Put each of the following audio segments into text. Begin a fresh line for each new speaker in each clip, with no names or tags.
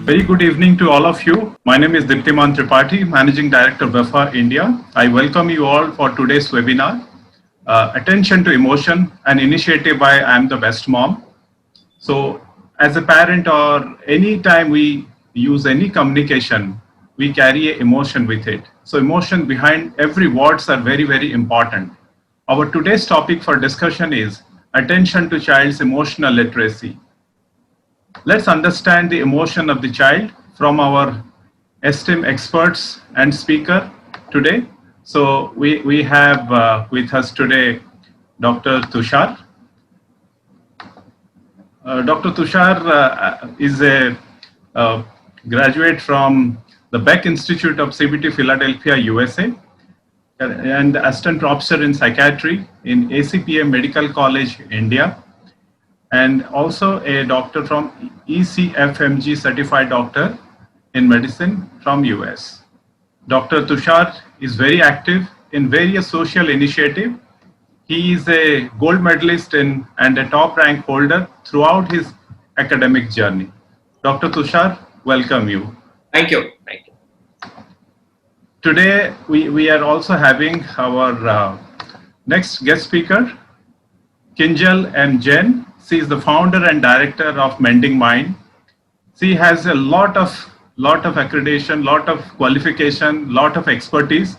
Very good evening to all of you. My name is Diptiman Tripathi, Managing Director BEFA India. I welcome you all for today's webinar, Attention to Emotion, an initiative by I Am the Best Mom. So as a parent or any time we use any communication, we carry an emotion with it. So emotion behind every words are very, very important. Our today's topic for discussion is attention to child's emotional literacy. Let's understand the emotion of the child from our esteemed experts and speaker today. So we have with us today Dr. Tushar. Dr. Tushar is a graduate from the Beck Institute of CBT, Philadelphia, USA, and assistant professor in psychiatry in ACPM Medical College, India, and also a doctor from ECFMG certified doctor in medicine from US. Dr. Tushar is very active in various social initiatives. He is a gold medalist and a top rank holder throughout his academic journey. Dr. Tushar, welcome you.
Thank you. Thank you.
Today, we are also having our next guest speaker, Kinjal M. Jain. She is the founder and director of Mending Mind. She has a lot of accreditation, lot of qualification, lot of expertise.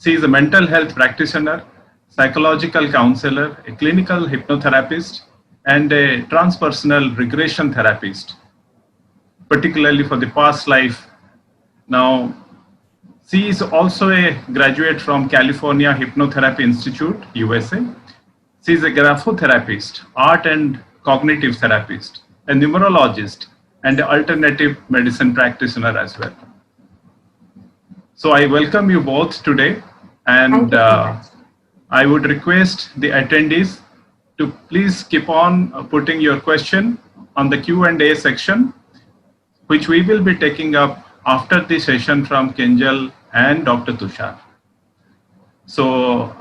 She is a mental health practitioner, psychological counselor, a clinical hypnotherapist, and a transpersonal regression therapist, particularly for the past life. Now, she is also a graduate from California Hypnotherapy Institute, USA. She is a graphotherapist, art and cognitive therapist, a numerologist, and an alternative medicine practitioner as well. So I welcome you both today, and I would request the attendees to please keep on putting your question on the Q&A section, which we will be taking up after the session from Kinjal and Dr. Tushar. So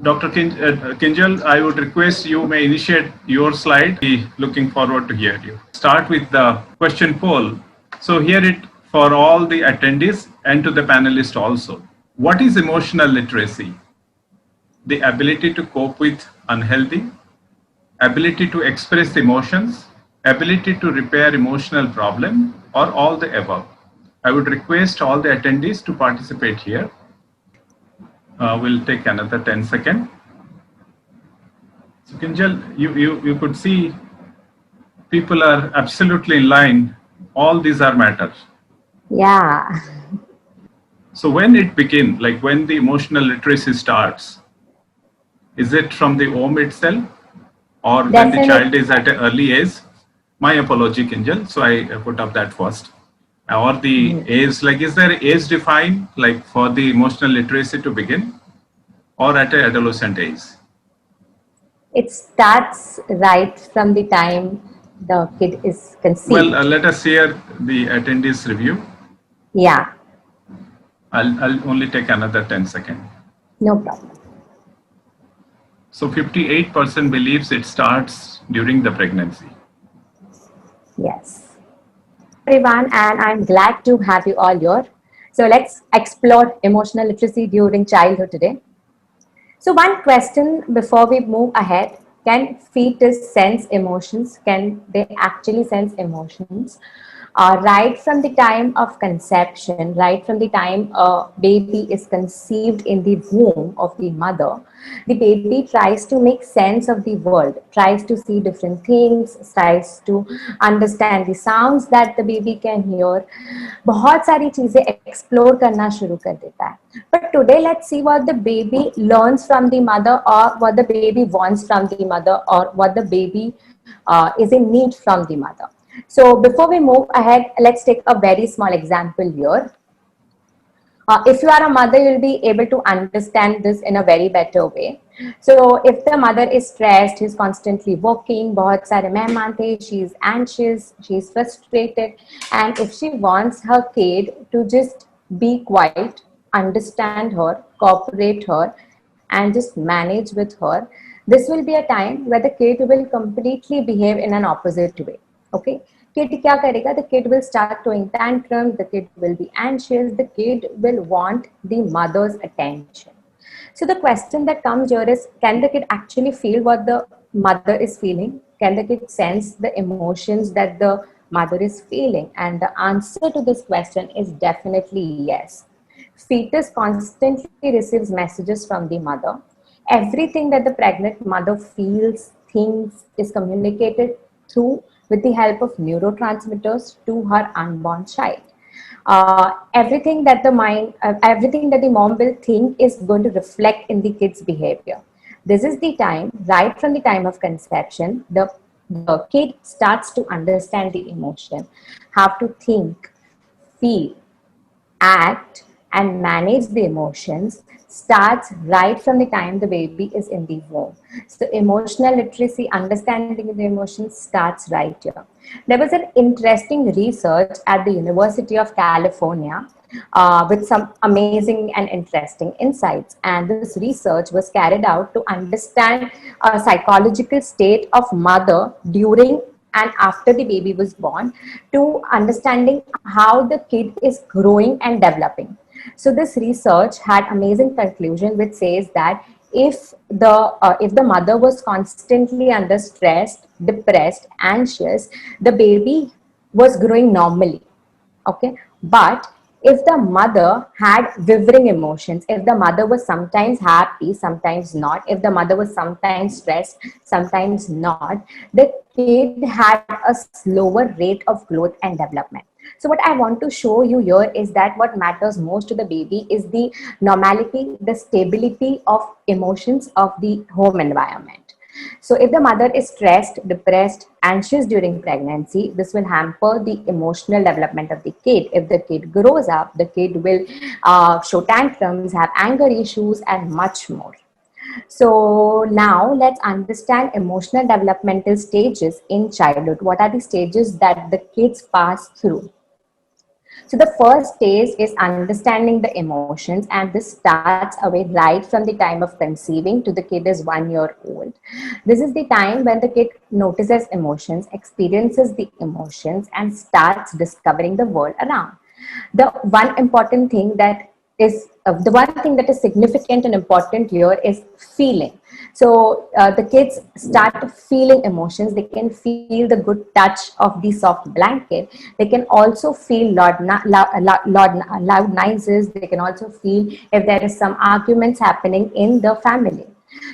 Dr. Kinjal, I would request you may initiate your slide. Be looking forward to hear you. Start with the question poll. So here it for all the attendees and to the panelists also. What is emotional literacy? The ability to cope with unhealthy, ability to express emotions, ability to repair emotional problem, or all the above. I would request all the attendees to participate here. We'll take another 10 seconds. So Kinjal, you could see people are absolutely in line. All these are matters.
Yeah.
So when it begins, like when the emotional literacy starts, is it from the home itself or when the child is at an early age? My apology, Kinjal. So I put up that first. Or the age, like is there age defined like for the emotional literacy to begin or at an adolescent age?
It starts right from the time the kid is conceived.
Well, let us hear the attendees review.
Yeah.
I'll only take another 10 seconds.
No problem.
So 58% believes it starts during the pregnancy.
Yes. Everyone, and I'm glad to have you all here. So let's explore emotional literacy during childhood today. So one question before we move ahead, can fetus sense emotions? Can they actually sense emotions? Right from the time of conception, right from the time a baby is conceived in the womb of the mother, the baby tries to make sense of the world, tries to see different things, tries to understand the sounds that the baby can hear. बहुत सारी चीजें explore करना शुरू कर देता है. But today let's see what the baby learns from the mother, or what the baby wants from the mother, or what the baby is in need from the mother. So before we move ahead, let's take a very small example here. If you are a mother, you'll be able to understand this in a very better way. So if the mother is stressed, she's constantly working, बहुत सारे मेहमान थे, she's anxious, she's frustrated, and if she wants her kid to just be quiet, understand her, cooperate her, and just manage with her, this will be a time where the kid will completely behave in an opposite way. Okay, Kid क्या करेगा? The kid will start throwing tantrums, the kid will be anxious, the kid will want the mother's attention. So the question that comes here is, can the kid actually feel what the mother is feeling? Can the kid sense the emotions that the mother is feeling? And the answer to this question is definitely yes. Fetus constantly receives messages from the mother. Everything that the pregnant mother feels, thinks, is communicated through with the help of neurotransmitters to her unborn child. Everything that the mom will think is going to reflect in the kid's behavior. This is the time, right from the time of conception, the kid starts to understand the emotion, how to think, feel, act, and manage the emotions starts right from the time the baby is in the womb. So emotional literacy, understanding the emotions starts right here. There was an interesting research at the University of California with some amazing and interesting insights. And this research was carried out to understand a psychological state of mother during and after the baby was born, to understanding how the kid is growing and developing. So this research had amazing conclusion which says that if the mother was constantly under stress, depressed, anxious, the baby was growing normally. Okay, but if the mother had wavering emotions, if the mother was sometimes happy, sometimes not, if the mother was sometimes stressed, sometimes not, the kid had a slower rate of growth and development. So what I want to show you here is that what matters most to the baby is the normality, the stability of emotions of the home environment. So if the mother is stressed, depressed, anxious during pregnancy, this will hamper the emotional development of the kid. If the kid grows up, the kid will show tantrums, have anger issues, and much more. So now let's understand emotional developmental stages in childhood. What are the stages that the kids pass through? So the first stage is understanding the emotions, and this starts away right from the time of conceiving to the kid is 1 year old. This is the time when the kid notices emotions, experiences the emotions, and starts discovering the world around. The one important thing that the one thing that is significant and important here is feeling. So the kids start feeling emotions. They can feel the good touch of the soft blanket. They can also feel loud noises. They can also feel if there is some arguments happening in the family.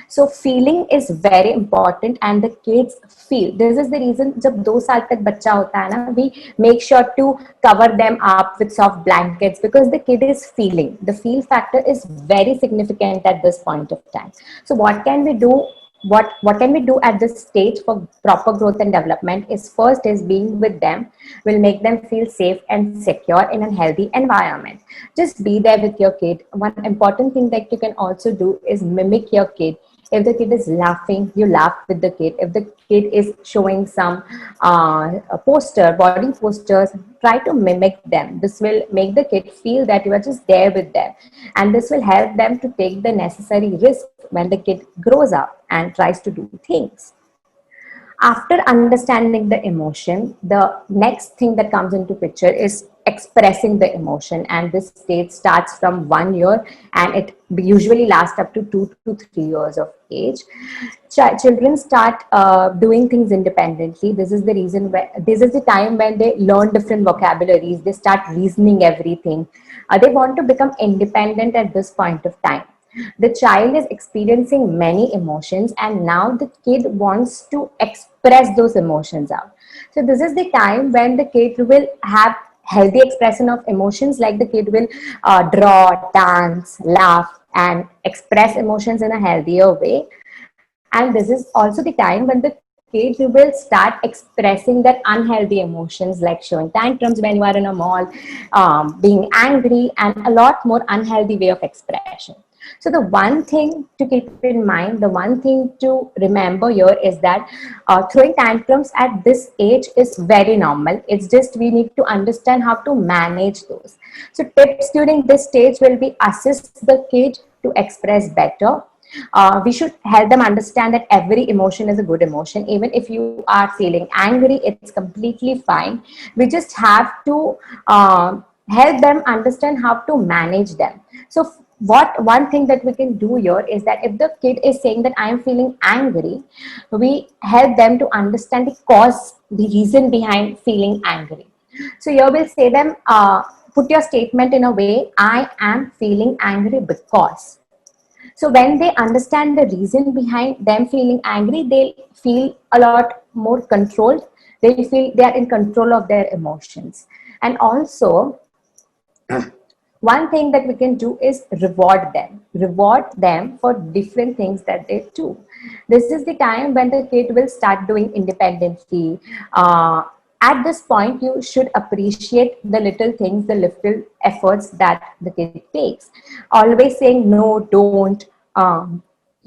So feeling is very important, and the kids feel. This is the reason जब 2 साल तक बच्चा होता है ना, we make sure to cover them up with soft blankets because the kid is feeling. The feel factor is very significant at this point of time. So what can we do? What can we do at this stage for proper growth and development is, first is being with them will make them feel safe and secure in a healthy environment. Just be there with your kid. One important thing that you can also do is mimic your kid. If the kid is laughing, you laugh with the kid. If the kid is showing some body postures, try to mimic them. This will make the kid feel that you are just there with them. And this will help them to take the necessary risk when the kid grows up and tries to do things. After understanding the emotion, the next thing that comes into picture is expressing the emotion, and this stage starts from 1 year and it usually lasts up to 2 to 3 years of age. Children start doing things independently. This is the reason where this is the time when they learn different vocabularies. They start reasoning everything. They want to become independent at this point of time. The child is experiencing many emotions, and now the kid wants to express those emotions out. So this is the time when the kid will have healthy expression of emotions, like the kid will draw, dance, laugh, and express emotions in a healthier way. And this is also the time when the kid will start expressing their unhealthy emotions, like showing tantrums when you are in a mall, being angry, and a lot more unhealthy way of expression. So the one thing to keep in mind, the one thing to remember here is that throwing tantrums at this age is very normal. It's just we need to understand how to manage those. So tips during this stage will be assist the kid to express better, We should help them understand that every emotion is a good emotion. Even if you are feeling angry, it's completely fine. We just have to help them understand how to manage them. So what one thing that we can do here is that if the kid is saying that I am feeling angry, we help them to understand the cause, the reason behind feeling angry. So here we'll say them, put your statement in a way, I am feeling angry because. So when they understand the reason behind them feeling angry, they'll feel a lot more controlled. They feel they are in control of their emotions. And also, one thing that we can do is reward them for different things that they do. This is the time when the kid will start doing independently. At this point, you should appreciate the little things, the little efforts that the kid takes. Always saying no, don't,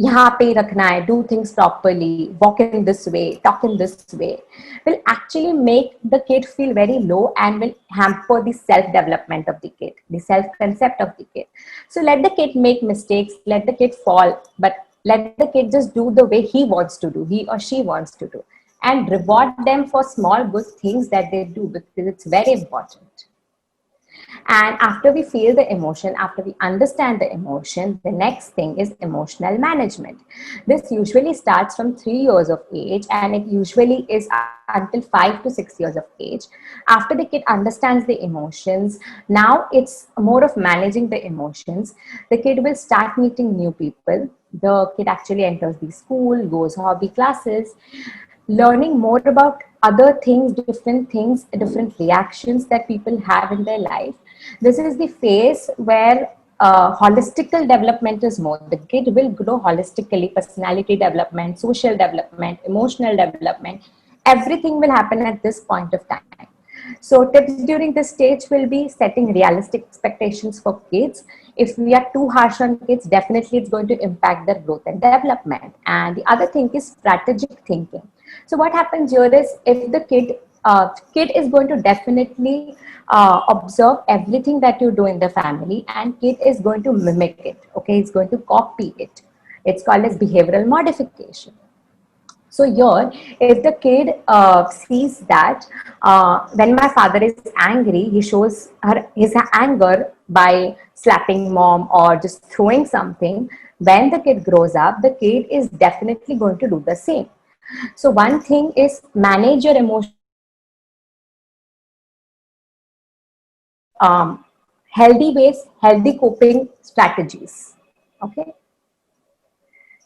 यहाँ पे रखना है, do things properly, walk in this way, talk in this way, will actually make the kid feel very low and will hamper the self-development of the kid, the self-concept of the kid. So let the kid make mistakes, let the kid fall, but let the kid just do the way he wants to do, he or she wants to do, and reward them for small good things that they do, because it's very important. And after we feel the emotion, after we understand the emotion, the next thing is emotional management. This usually starts from 3 years of age, and it usually is until 5 to 6 years of age. After the kid understands the emotions, now it's more of managing the emotions. The kid will start meeting new people. The kid actually enters the school, goes hobby classes, learning more about other things, different reactions that people have in their life. This is the phase where holistical development is more. The kid will grow holistically, personality development, social development, emotional development. Everything will happen at this point of time. So tips during this stage will be setting realistic expectations for kids. If we are too harsh on kids, definitely it's going to impact their growth and development. And the other thing is strategic thinking. So what happens here is, if the kid is going to definitely observe everything that you do in the family, and kid is going to mimic it. Okay, he's going to copy it. It's called as behavioral modification. So here, if the kid sees that when my father is angry, he shows his anger by slapping mom or just throwing something. When the kid grows up, the kid is definitely going to do the same. So one thing is manage your emotions, healthy ways, healthy coping strategies. Okay.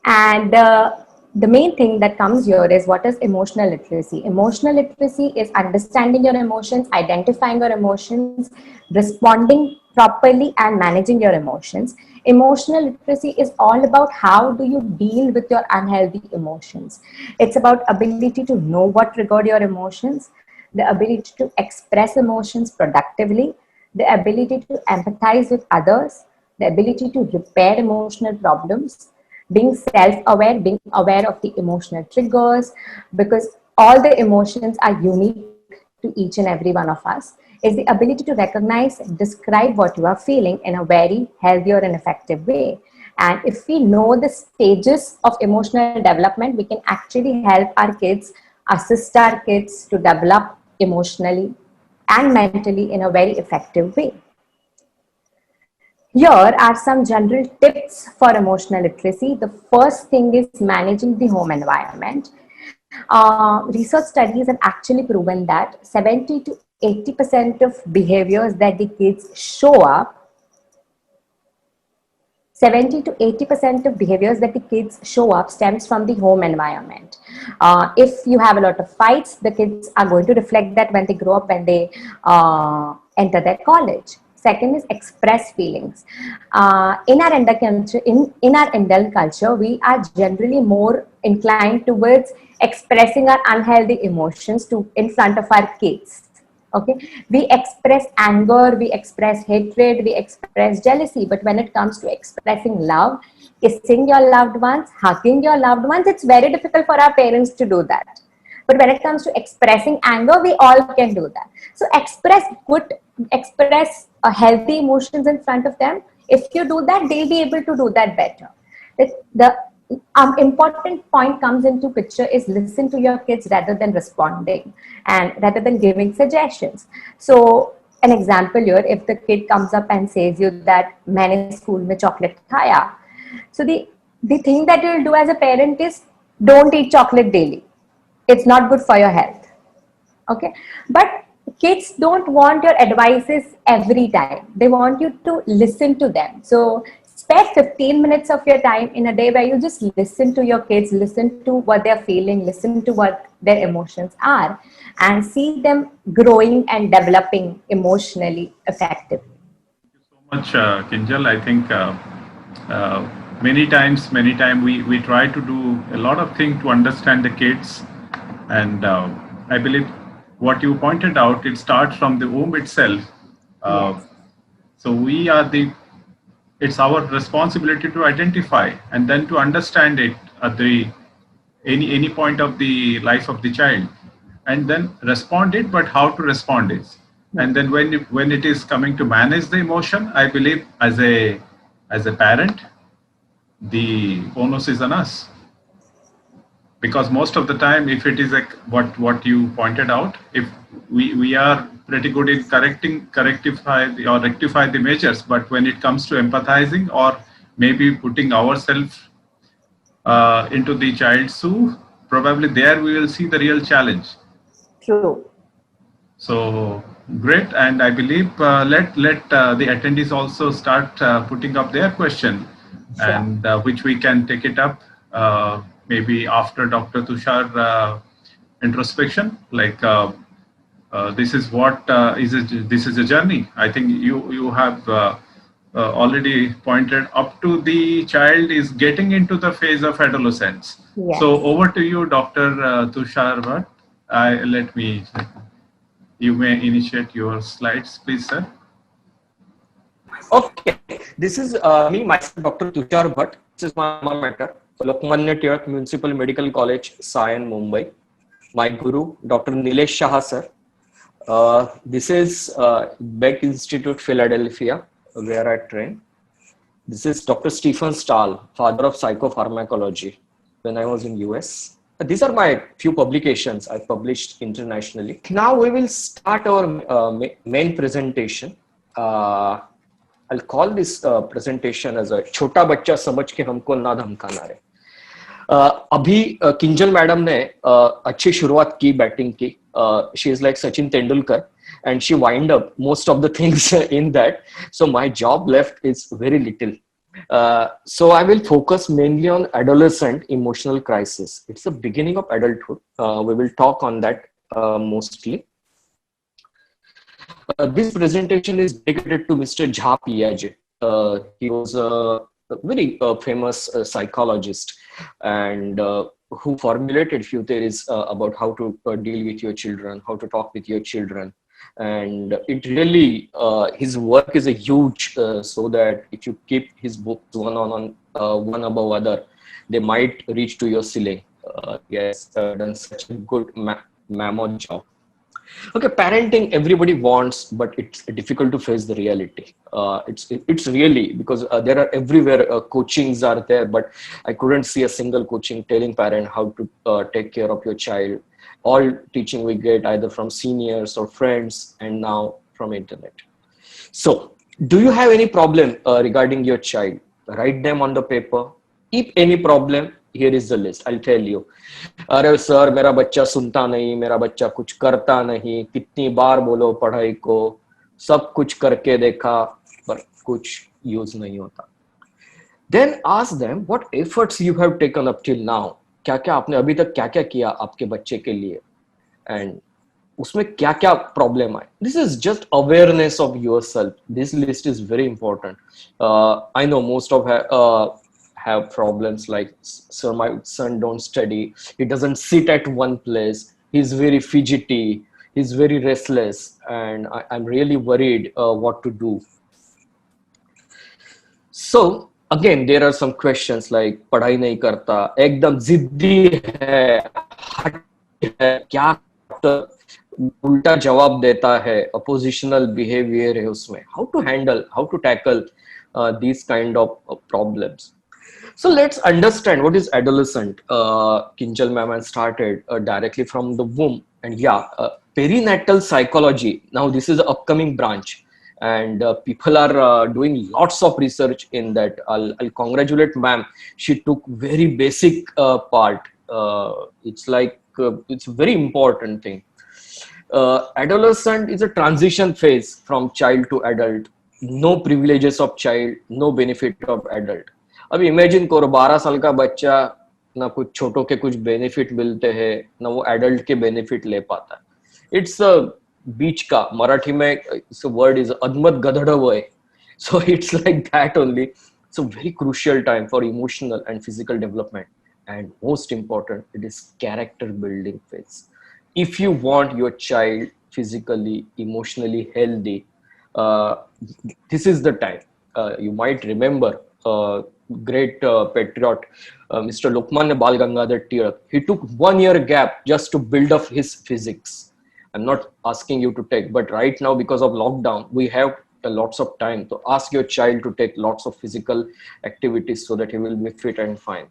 And the main thing that comes here is, what is emotional literacy? Emotional literacy is understanding your emotions, identifying your emotions, responding properly, and managing your emotions. Emotional literacy is all about how do you deal with your unhealthy emotions. It's about ability to know what triggered your emotions, the ability to express emotions productively, the ability to empathize with others, the ability to repair emotional problems, being self-aware, being aware of the emotional triggers, because all the emotions are unique to each and every one of us, is the ability to recognize, describe what you are feeling in a very healthier and effective way. And if we know the stages of emotional development, we can actually help our kids, assist our kids to develop emotionally and mentally in a very effective way. Here are some general tips for emotional literacy. The first thing is managing the home environment. Research studies have actually proven that 70 to 80% of behaviors that the kids show up, 70 to 80% of behaviors that the kids show up stems from the home environment. If you have a lot of fights, the kids are going to reflect that when they grow up, when they enter their college. Second is express feelings. In our Indian culture, we are generally more inclined towards expressing our unhealthy emotions in front of our kids. Okay, we express anger, we express hatred, we express jealousy, but when it comes to expressing love, kissing your loved ones, hugging your loved ones, it's very difficult for our parents to do that. But when it comes to expressing anger, we all can do that. So express healthy emotions in front of them. If you do that, they'll be able to do that better. The important point comes into picture is listen to your kids rather than responding and rather than giving suggestions. So an example here, if the kid comes up and says you that मैंने school में chocolate खाया, so the thing that you'll do as a parent is don't eat chocolate daily. It's not good for your health. Okay, but kids don't want your advices every time. They want you to listen to them. So spare 15 minutes of your time in a day where you just listen to your kids, listen to what they're feeling, listen to what their emotions are, and see them growing and developing emotionally effectively.
So much, Kinjal. I think uh, many time we try to do a lot of things to understand the kids, and I believe what you pointed out, it starts from the womb itself. Uh,
Yes,
so we are the it's our responsibility to identify and then to understand it at the any point of the life of the child, and then respond it, but how to respond is. And then when it is coming to manage the emotion, I believe as a parent, the onus is on us, because most of the time, if it is like what you pointed out, if we are pretty good in or rectify the measures, but when it comes to empathizing or maybe putting ourselves into the child's shoe, probably there we will see the real challenge.
true.
So great, and I believe let the attendees also start putting up their question,
Sure.
and which we can take it up maybe after Dr. Tushar introspection. Like this is what this is a journey. I think you have already pointed up to the child is getting into the phase of adolescence.
Yes.
So over to you, Dr. Tushar Bhatt. Let me. You may initiate your slides, please, sir.
Okay, this is me, myself, Dr. Tushar Bhatt. This is my alma mater, Lokmanya Tilak Municipal Medical College, Sion, Mumbai. My guru, Dr. Nilesh Shah, sir. This is Beck Institute, Philadelphia, where I train. This is Dr. Stephen Stahl, father of psychopharmacology, when I was in US. These are my few publications I published internationally. Now we will start our main presentation. I'll call this presentation as a छोटा बच्चा समझ के हमको ना धमकाना रे. अभी Kinjal madam ने अच्छी शुरुआत की बैटिंग की. She is like Sachin Tendulkar and she wind up most of the things in that. So my job left is very little. So I will focus mainly on adolescent emotional crisis. It's the beginning of adulthood. We will talk on that mostly. This presentation is dedicated to Mr. Jha Piaget. He was a very famous psychologist and who formulated few theories about how to deal with your children, how to talk with your children. And it really, his work is a huge, so that if you keep his books one above other, they might reach to your ceiling. Yes, done such a good mammoth job. Okay, parenting everybody wants, but it's difficult to face the reality. It's really because there are everywhere coachings are there, but I couldn't see a single coaching telling parent how to take care of your child. All teaching we get either from seniors or friends, and now from internet. So, do you have any problem regarding your child? Write them on the paper. If any problem, here is the list. I'll tell you. अरे sir मेरा बच्चा सुनता नहीं, मेरा बच्चा कुछ करता नहीं, कितनी बार बोलो पढ़ाई को, सब कुछ करके देखा पर कुछ यूज नहीं होता. Then ask them what efforts you have taken up till now. क्या क्या आपने अभी तक क्या क्या किया आपके बच्चे के लिए, and उसमें क्या क्या प्रॉब्लम आए. This is just awareness of yourself. This list is very important. I know most of have problems like, sir, my son don't study, he doesn't sit at one place, he's very fidgety, he's very restless, and I'm really worried what to do. So again, there are some questions like पढ़ाई नहीं करता, एकदम जिद्दी है, क्या उल्टा जवाब देता है, oppositional behavior है उसमें. How to handle, how to tackle these kind of problems. So let's understand what is adolescent. Kinjal ma'am has started directly from the womb, and perinatal psychology. Now this is an upcoming branch, and people are doing lots of research in that. I'll congratulate ma'am. She took very basic part. It's like it's a very important thing. Adolescent is a transition phase from child to adult. No privileges of child, no benefit of adult. अब imagine करो 12 साल का बच्चा, ना कुछ छोटों के कुछ बेनिफिट मिलते हैं, ना वो एडल्ट के बेनिफिट ले पाता है. इट्स बीच का, मराठी में इट्स वर्ड इज अदमत गधड़ वय. So it's like that only. It's a very crucial time for emotional and physical development, and most important, it is character building phase. If you want your child physically, emotionally healthy, this is the time. You might remember great patriot Mr. Lokmanya Bal Gangadhar Tilak. He took 1 year gap just to build up his physics. I'm not asking you to take, but right now because of lockdown, we have lots of time to ask your child to take lots of physical activities so that he will be fit and fine.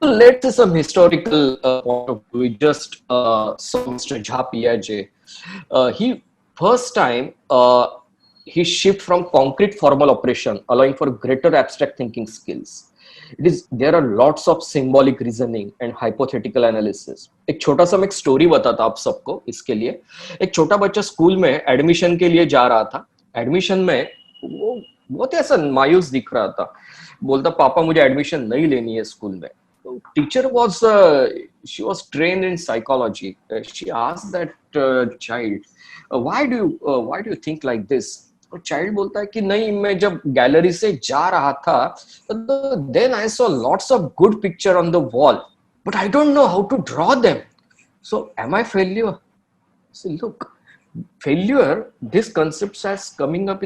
So let's see some historical point of view. We just saw Mr. Jha Piaget. He first time he shift from concrete formal operation, allowing for greater abstract thinking skills. There are lots of symbolic reasoning and hypothetical analysis. एक छोटा सा मैं एक story बताता आप सबको इसके लिए. एक छोटा बच्चा स्कूल में एडमिशन के लिए जा रहा था. एडमिशन में वो बहुत ऐसा मायूस दिख रहा था. बोलता पापा मुझे एडमिशन नहीं लेनी है स्कूल में. Teacher she was trained in psychology. She asked that child, why do you think like this? और चाइल्ड बोलता है कि नहीं, मैं जब गैलरी से जा रहा था, then I saw lots of good picture on the wall, but I don't know how to draw them. So am I failure? So look, failure, this concept has coming up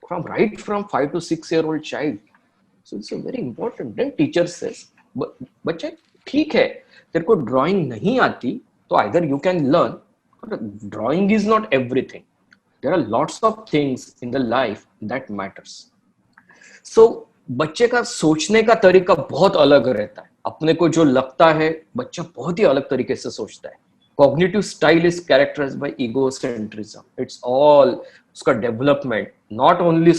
from 5 to 6 year old child. So it's a very important. Then teacher says, बच्चे ठीक है, तेरे को drawing नहीं आती तो either you can learn, but drawing is not everything. There are lots of things in the life that matters. So बच्चे का सोचने का तरीका बहुत अलग रहता है. अपने को जो लगता है बच्चा बहुत ही अलग तरीके से सोचता है. Cognitive style is characterized by egocentrism. It's all उसका development, not only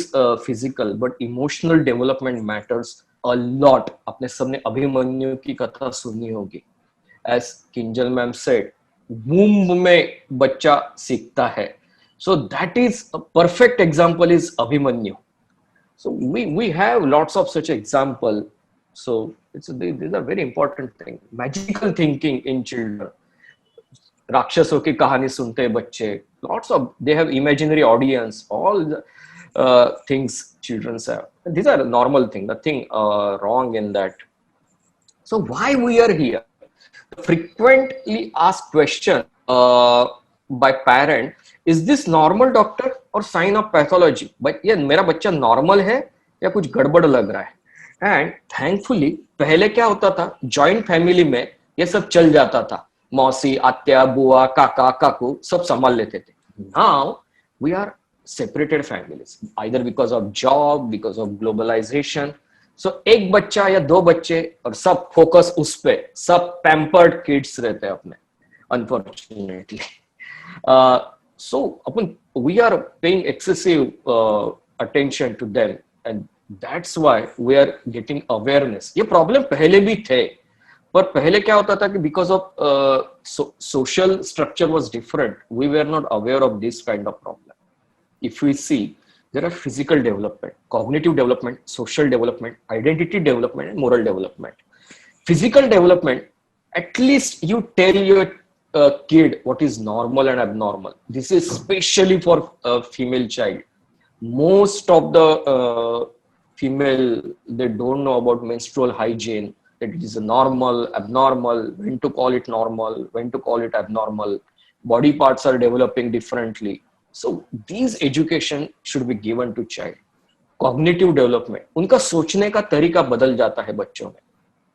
physical but emotional development matters a lot. आपने सबने अभिमन्यु की कथा सुनी होगी. As Kinjal ma'am said, womb में बच्चा सीखता है. So that is a perfect example is Abhimanyu. So we have lots of such example. So these are very important thing. Magical thinking in children. राक्षसों की कहानी सुनते हैं बच्चे. Lots of, they have imaginary audience. All the things children have. These are normal thing. Nothing wrong in that. So why we are here? Frequently asked question by parent, is this normal doctor or sign of pathology? But ये मेरा बच्चा normal है या कुछ गड़बड़ लग रहा है? And thankfully पहले क्या होता था, joint family में ये सब चल जाता था. मौसी, आत्या, बुआ, काका, काकू सब संभाल लेते थे. Now we are separated families, either because of job, because of globalization. So एक बच्चा या दो बच्चे और सब फोकस उस पे, सब pampered kids रहते हैं अपने, unfortunately. So we are paying excessive attention to them, and that's why we are getting awareness. ये problem पहले भी थे, पर पहले क्या होता था कि because of social structure was different, we were not aware of this kind of problem. If we see, there are physical development, cognitive development, social development, identity development, and moral development. Physical development, at least you tell your kid what is normal and abnormal. This is especially for a female child. Most of the female, they don't know about menstrual hygiene, that it is a normal, abnormal, when to call it normal, when to call it abnormal. Body parts are developing differently. So these education should be given to child. Cognitive development, उनका सोचने का तरीका बदल जाता है बच्चों में.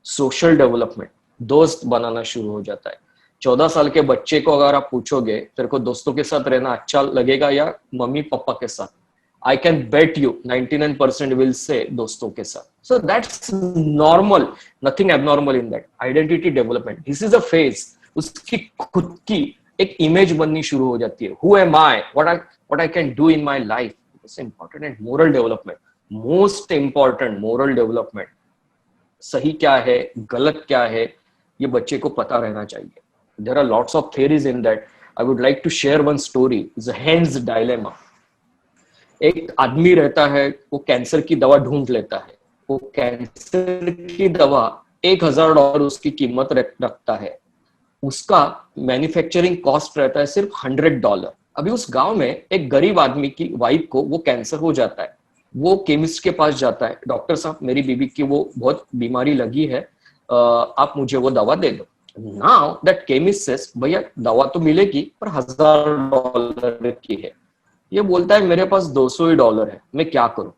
Social development, दोस्त बनाना शुरू हो जाता है. 14 साल के बच्चे को अगर आप पूछोगे तेरे को दोस्तों के साथ रहना अच्छा लगेगा या मम्मी पापा के साथ, I can bet you 99% will say दोस्तों के साथ. So that's normal, nothing abnormal in that. Identity development, this is a phase. उसकी खुद की एक इमेज बननी शुरू हो जाती है. Who am I? What I can do in my life? It's important. And moral development, most important, moral development. सही क्या है, गलत क्या है, ये बच्चे को पता रहना चाहिए. There are lots of theories in that. I would like to share one story. It's a hen's dilemma. एक आदमी रहता है, वो कैंसर की दवा ढूंढ लेता है. वो कैंसर की दवा $1,000 उसकी कीमत रखता है. उसका मैन्युफैक्चरिंग कॉस्ट रहता है सिर्फ $100. अभी उस गांव में एक गरीब आदमी की वाइफ को वो कैंसर हो जाता है. वो केमिस्ट के पास जाता है. डॉक्टर साहब, मेरी बीवी की वो बहुत बीमारी लगी है, आप मुझे वो दवा दे दो. नाउ दैट केमिस्ट सेज, भैया दवा तो मिलेगी पर $1,000 की है. ये बोलता है मेरे पास $200 है, मैं क्या करूं.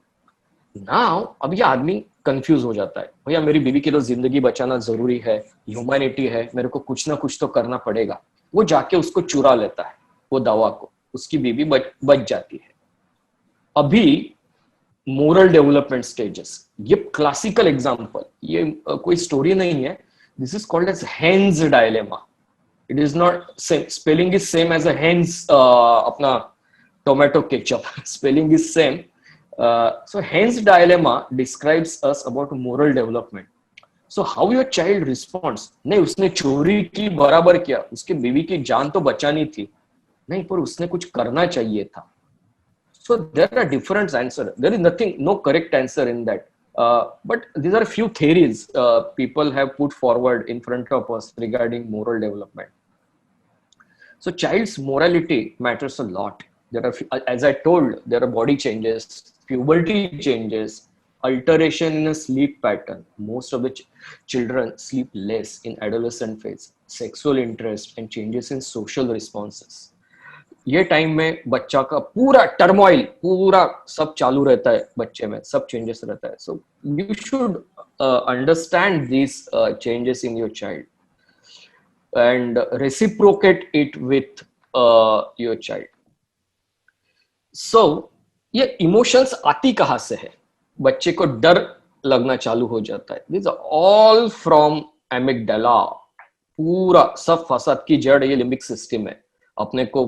नाउ अब ये आदमी कंफ्यूज हो जाता है. भैया मेरी बीवी की तो जिंदगी बचाना जरूरी है, ह्यूमैनिटी है, मेरे को कुछ ना कुछ तो करना पड़ेगा. वो जाके उसको चुरा लेता है वो दवा को. उसकी बीवी बच जाती है. अभी मोरल डेवलपमेंट स्टेजेस, ये क्लासिकल एग्जांपल, ये कोई स्टोरी नहीं है. This is called as Heinz dilemma. It is not same, spelling is same as a Heinz अपना tomato ketchup. Spelling is same. So hence dilemma describes us about moral development. So how your child responds, नहीं उसने चोरी की बराबर किया, उसके बीवी की जान तो बचानी थी, नहीं पर उसने कुछ करना चाहिए था. So there are different answers. There is nothing, no correct answer in that. But these are few theories people have put forward in front of us regarding moral development. So child's morality matters a lot. There are, as I told, there are body changes, puberty changes, alteration in a sleep pattern. Most of the children sleep less in adolescent phase, sexual interest and changes in social responses. ये time में बच्चा का पूरा turmoil, पूरा सब चालू रहता है बच्चे में, सब चेंजेस रहता है. So you should understand these changes in your child and reciprocate it with your child. So ये इमोशंस आती कहाँ से है? बच्चे को डर लगना चालू हो जाता है. This all from amygdala. पूरा सब फसाद की जड़ ये लिम्बिक सिस्टम है. अपने को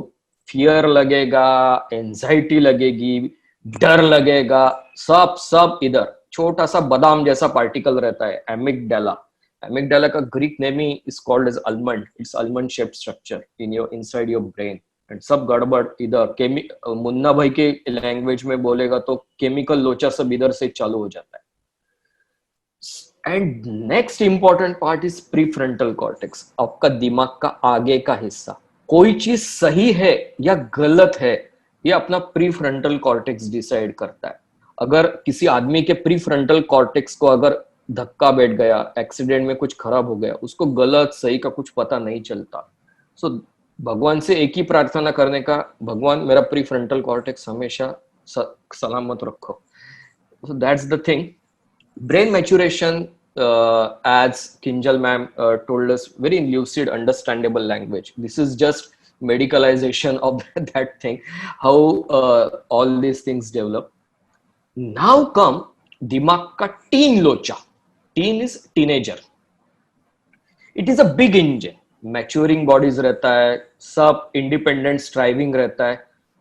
फियर लगेगा, एंजाइटी लगेगी, डर लगेगा, सब इधर छोटा सा बादाम जैसा पार्टिकल रहता है, एमिगडाला. एमिगडाला का Greek name is called as almond. It's almond shaped structure in your inside your brain. सब गड़बड़ इधर मुन्ना भाई के लैंग्वेज में बोलेगा तो केमिकल लोचा सब इधर से चालू हो जाता है. And next important part is prefrontal cortex, आपका दिमाग का आगे का हिस्सा. कोई चीज सही है या गलत है, ये अपना प्रीफ्रंटल कॉर्टेक्स डिसाइड करता है. अगर किसी आदमी के प्रीफ्रंटल कॉर्टेक्स को अगर धक्का बैठ गया, एक्सीडेंट में कुछ खराब हो गया, उसको गलत सही का कुछ पता नहीं चलता. सो भगवान से एक ही प्रार्थना करने का, भगवान मेरा प्रीफ्रंटल कॉर्टेक्स हमेशा सलामत रखो. So that's the thing. Brain maturation, as Kinjal ma'am told us, very lucid, understandable language. This is just medicalization of that thing, how all these things develop. Now come दिमाग का teen लोचा. Teen is teenager. It is a big engine. Maturing bodies रहता है, सब independent striving रहता है.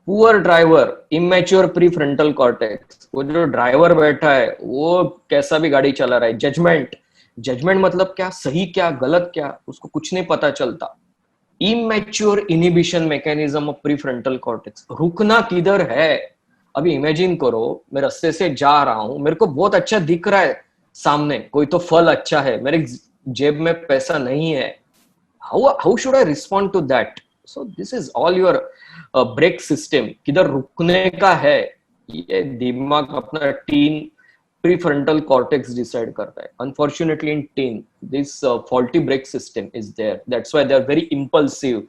Poor driver, immature prefrontal cortex. वो जो ड्राइवर बैठा है वो कैसा भी गाड़ी चला रहा है. जजमेंट मतलब क्या, सही क्या गलत क्या, उसको कुछ नहीं पता चलता. Immature inhibition mechanism of prefrontal cortex. रुकना किधर है. अभी इमेजिन करो, मैं रास्ते से जा रहा हूं, मेरे को बहुत अच्छा दिख रहा है सामने, कोई तो फल अच्छा है, मेरे जेब में पैसा नहीं है. How should I respond to that? So this is all your brake system. किधर रुकने का है, ये दिमाग अपना टीन prefrontal cortex decide करता है. Unfortunately in teen, this faulty brake system is there. That's why they are very impulsive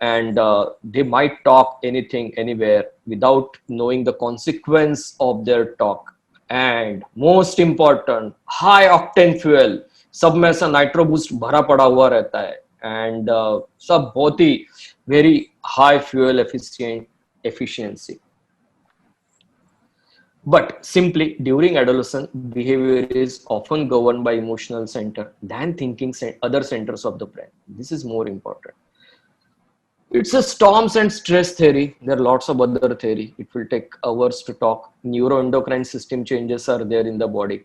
and they might talk anything, anywhere without knowing the consequence of their talk. And most important, high octane fuel. सब में ऐसा nitro boost भरा पड़ा हुआ रहता है. And सब बहुत ही very high fuel efficiency. But simply during adolescence, behavior is often governed by emotional center than thinking other centers of the brain. This is more important. It's a storms and stress theory. There are lots of other theory. It will take hours to talk. Neuroendocrine system changes are there in the body.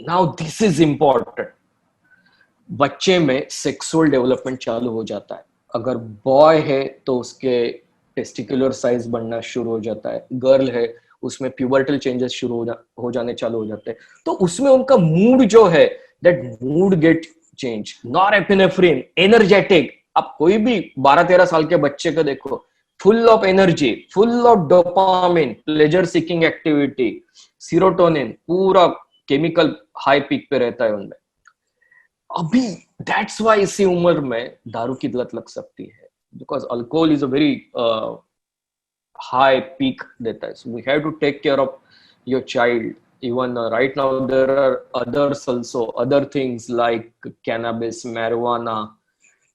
Now this is important. बच्चे में sexual development चालू हो जाता है. अगर boy है तो उसके टेस्टिकुलर साइज बढ़ना शुरू हो जाता है. गर्ल है उसमें प्यूबर्टल चेंजेस शुरू हो जाने चालू हो जाते हैं. तो उसमें उनका मूड जो है, that mood get change. Norepinephrine, energetic. आप कोई भी 12-13 साल के बच्चे को देखो, full of energy, full of dopamine, pleasure seeking activity, serotonin, पूरा केमिकल हाई पीक पे रहता है उनमें. अभी दैट्स वाई इसी उम्र में दारू की लत लग सकती है, because alcohol is a very high peak देता है. So we have to take care of your child. Even right now there are others also, other things like cannabis, marijuana,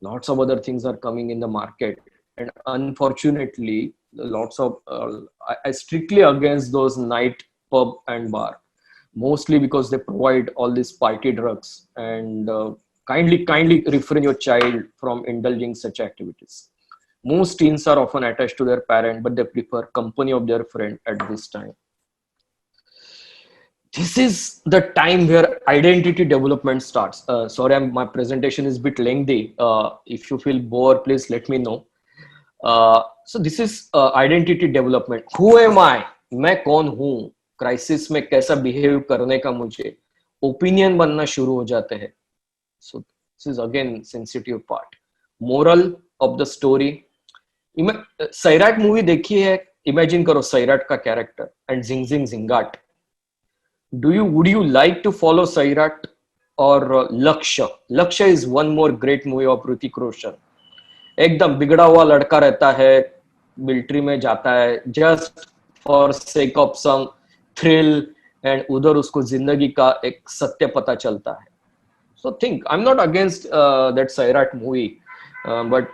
lots of other things are coming in the market, and unfortunately lots of I strictly against those night pub and bar, mostly because they provide all these party drugs. And kindly refrain your child from indulging such activities. Most teens are often attached to their parent, but they prefer company of their friend at this time. This is the time where identity development starts. Sorry, my presentation is a bit lengthy. If you feel bored, please let me know. So this is identity development. Who am I? मैं कौन हूँ? Crisis में कैसा behave करने का मुझे opinion बनना शुरू हो जाते हैं. So this is again sensitive part. Moral of the story. Sairat movie देखी है? इमेजिन करो सैराट का character and Zing Zing Zingaat. Would you like to follow Sairat or Lakshya? Lakshya is one more great movie of Hrithik Roshan. एकदम बिगड़ा हुआ लड़का रहता है, मिलिट्री में जाता है just for sake of some thrill, and उधर उसको जिंदगी का एक सत्य पता चलता है. So think, I'm not against that Sairat movie, but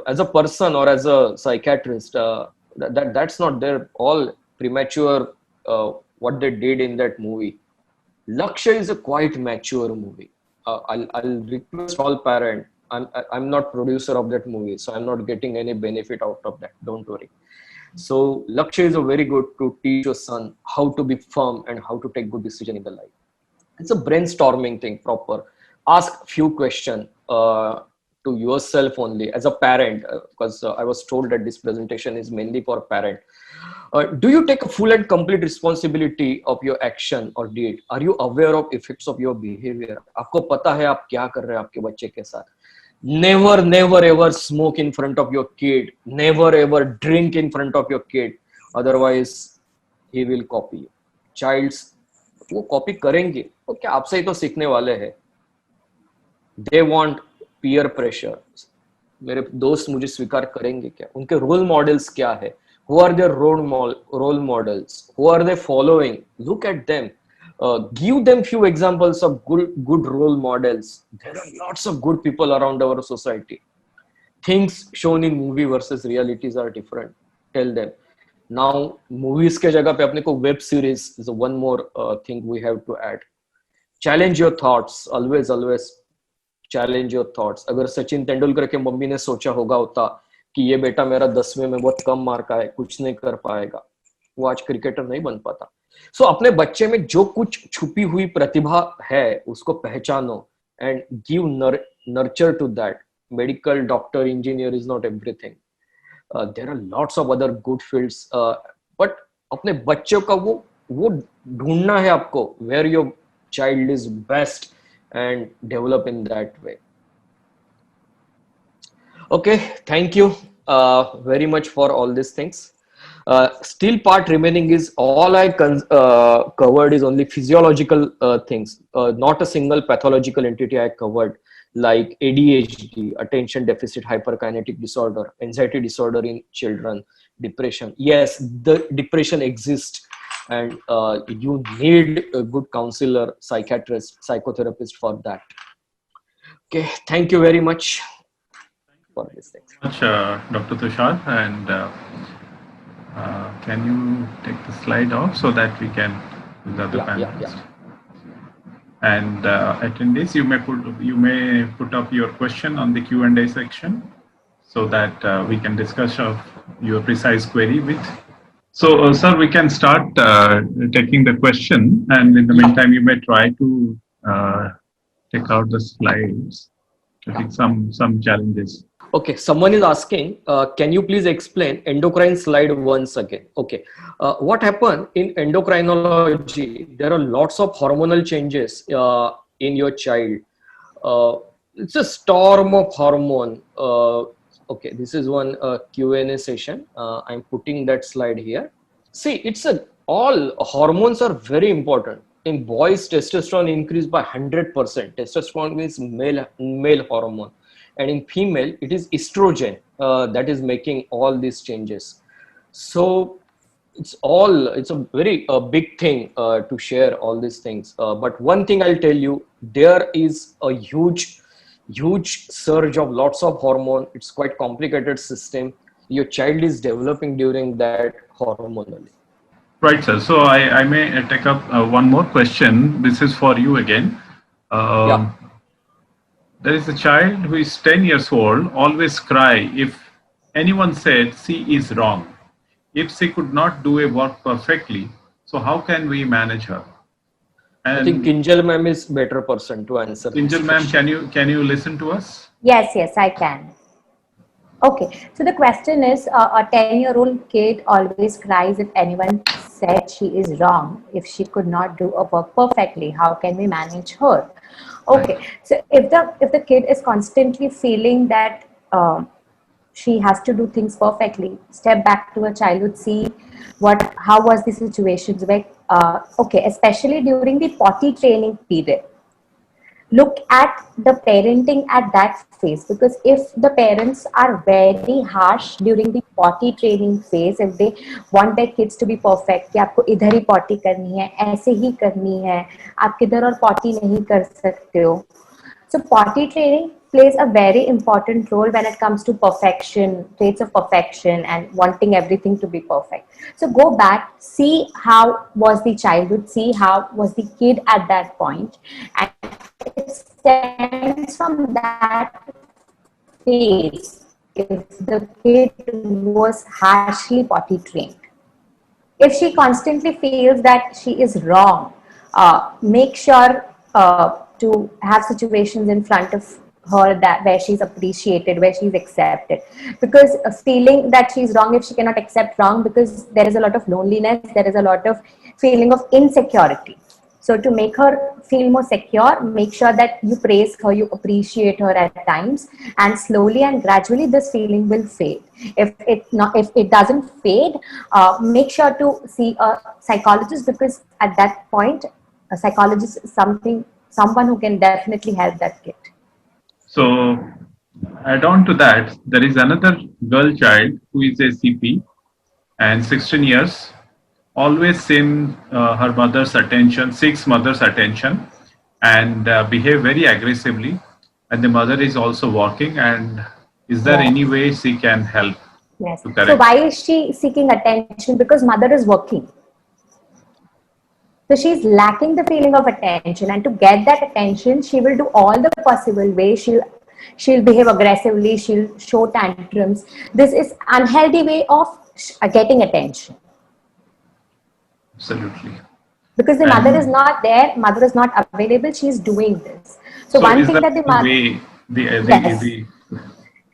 as a person or as a psychiatrist, that's not there. All premature what they did in that movie. Lakshya is a quite mature movie. I'll request all parents. I'm not producer of that movie, so I'm not getting any benefit out of that. Don't worry. So Lakshya is a very good to teach your son how to be firm and how to take good decision in the life. It's a brainstorming thing, proper. Ask few questions to yourself only as a parent, because I was told that this presentation is mainly for parent. Do you take a full and complete responsibility of your action or deed? Are you aware of effects of your behavior? आपको पता है आप क्या कर रहे हैं आपके बच्चे के साथ. Never ever smoke in front of your kid. Never ever drink in front of your kid. Otherwise he will copy you. Childs वो कॉपी करेंगे तो क्या आपसे ही तो सीखने वाले हैं. They want peer pressure. मेरे दोस्त मुझे स्वीकार करेंगे क्या? उनके रोल मॉडल्स क्या है? Who are their role models? Who are they following? Look at them. Give them few examples of good role models. There are lots of good people around our society. Things shown in movie versus realities are different. Tell them. Now, movies के जगह पे अपने को web series is one more thing we have to add. Challenge your thoughts. Always challenge your thoughts. अगर सचिन तेंदुलकर के mummy ने सोचा होता कि ये बेटा मेरा 10वीं में बहुत कम मार्क आए, कुछ नहीं कर पाएगा, वो आज क्रिकेटर नहीं बन पाता. सो अपने बच्चे में जो कुछ छुपी हुई प्रतिभा है उसको पहचानो and give nurture to that. Medical, doctor, engineer is not everything. There are lots of other good fields, but अपने बच्चों का वो ढूंढना है आपको, where your child is best and develop in that way. Okay, thank you very much for all these things. Still part remaining is all I covered is only physiological things, not a single pathological entity I covered, like ADHD, attention deficit hyperkinetic disorder, anxiety disorder in children, depression. Yes, the depression exists, and you need a good counselor, psychiatrist, psychotherapist for that. Okay, thank you very much for this thing.
Much, Dr. Tushar, and Can you take the slide off so that we can with the other panelists? And attendees, you may put up your question on the Q&A section so that we can discuss your precise query with. So, sir, we can start taking the question, and in the meantime, you may try to take out the slides. I think some challenges.
Okay, someone is asking, can you please explain endocrine slide once again? Okay, what happened in endocrinology? There are lots of hormonal changes in your child. It's a storm of hormone. Okay, this is one Q&A session. I'm putting that slide here. See, all hormones are very important. In boys, testosterone increased by 100%. Testosterone means male hormone. And in female, it is estrogen that is making all these changes. So it's a very big thing to share all these things. But one thing I'll tell you, there is a huge surge of lots of hormone. It's quite complicated system. Your child is developing during that hormonally.
Right, sir. So I may take up one more question. This is for you again. There is a child who is 10 years old, always cry if anyone said she is wrong. If she could not do a work perfectly, so how can we manage her? And
I think Kinjal ma'am is better person to answer.
Kinjal ma'am, can you listen to us?
Yes, I can. Okay, so the question is, a 10-year-old kid always cries if anyone said she is wrong. If she could not do a work perfectly, how can we manage her? Okay, so if the kid is constantly feeling that she has to do things perfectly, step back to her childhood, see how was the situations where okay, especially during the potty training period. Look at the parenting at that phase, because if the parents are very harsh during the potty training phase, if they want their kids to be perfect, कि आपको इधर ही potty करनी है, ऐसे ही करनी है, आप किधर और potty नहीं कर सकते हो. So potty training plays a very important role when it comes to perfection, traits of perfection, and wanting everything to be perfect. So go back, see how was the childhood, see how was the kid at that point, and it stems from that phase. If the kid was harshly potty trained, if she constantly feels that she is wrong, make sure to have situations in front of her where she's appreciated, where she's accepted. Because feeling that she's wrong, if she cannot accept wrong, because there is a lot of loneliness, there is a lot of feeling of insecurity. So to make her feel more secure, make sure that you praise her, you appreciate her at times, and slowly and gradually this feeling will fade. If it doesn't fade, make sure to see a psychologist, because at that point, a psychologist is someone who can definitely help that kid.
So add on to that, there is another girl child who is a CP and 16 years, always seeks her mother's attention, and behave very aggressively. And the mother is also working. And is there any way she can help?
Yes. So why is she seeking attention? Because mother is working. So she's lacking the feeling of attention, and to get that attention, she will do all the possible ways. She'll behave aggressively. She'll show tantrums. This is unhealthy way of getting attention.
Absolutely.
Because the mother is not there, mother is not available. She's doing this. So one thing that the mother.